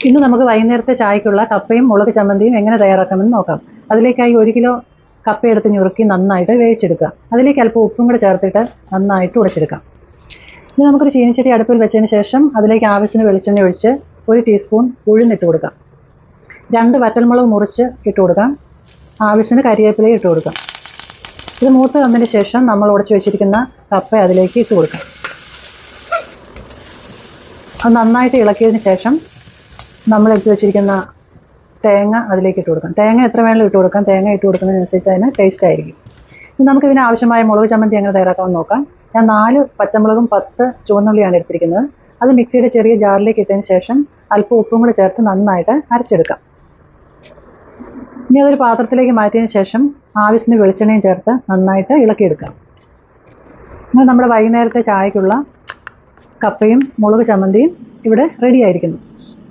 ഇന്ന് നമുക്ക് വൈകുന്നേരത്തെ ചായക്കുള്ള കപ്പയും മുളക് ചമ്മന്തിയും എങ്ങനെ തയ്യാറാക്കാമെന്ന് നോക്കാം. അതിലേക്കായി 1 കിലോ കപ്പ എടുത്ത് ഞുറുക്കി നന്നായിട്ട് വേവിച്ചെടുക്കുക. അതിലേക്ക് അല്പം ഉപ്പും കൂടെ ചേർത്തിട്ട് നന്നായിട്ട് ഉടച്ചെടുക്കാം. ഇനി നമുക്കൊരു ചീനിച്ചട്ടി അടുപ്പിൽ വെച്ചതിന് ശേഷം അതിലേക്ക് ആവശ്യത്തിന് വെളിച്ചെണ്ണ ഒഴിച്ച് 1 ടീസ്പൂൺ ഉഴുന്നിട്ട് കൊടുക്കാം. 2 വറ്റൽമുളക് മുറിച്ച് ഇട്ട് കൊടുക്കാം. ആവശ്യത്തിന് കരിവേപ്പിലയും ഇട്ട് കൊടുക്കാം. ഇത് മൂത്ത് വന്നതിന് ശേഷം നമ്മൾ ഉടച്ച് വെച്ചിരിക്കുന്ന കപ്പ അതിലേക്ക് ഇട്ട് കൊടുക്കാം. അത് നന്നായിട്ട് ഇളക്കിയതിന് ശേഷം നമ്മൾ എടുത്ത് വെച്ചിരിക്കുന്ന തേങ്ങ അതിലേക്ക് ഇട്ട് കൊടുക്കാം. തേങ്ങ എത്ര വേണമെങ്കിലും ഇട്ട് കൊടുക്കാം. തേങ്ങ ഇട്ട് കൊടുക്കുന്നതിനനുസരിച്ച് അതിന് ടേസ്റ്റ് ആയിരിക്കും. ഇനി നമുക്കിതിന് ആവശ്യമായ മുളക് ചമ്മന്തി എങ്ങനെ തയ്യാറാക്കാമെന്ന് നോക്കാം. ഞാൻ 4 പച്ചമുളകും 10 ചുവന്നുള്ളിയാണ് എടുത്തിരിക്കുന്നത്. അത് മിക്സിയുടെ ചെറിയ ജാറിലേക്ക് ഇട്ടതിന് ശേഷം അല്പം ഉപ്പും കൂടി ചേർത്ത് നന്നായിട്ട് അരച്ചെടുക്കാം. ഇനി അതൊരു പാത്രത്തിലേക്ക് മാറ്റിയതിന് ശേഷം ആവശ്യത്തിന് വെളിച്ചെണ്ണയും ചേർത്ത് നന്നായിട്ട് ഇളക്കിയെടുക്കാം. ഇനി നമ്മുടെ വൈകുന്നേരത്തെ ചായക്കുള്ള കപ്പയും മുളക് ചമ്മന്തിയും ഇവിടെ റെഡി ആയിരിക്കുന്നു.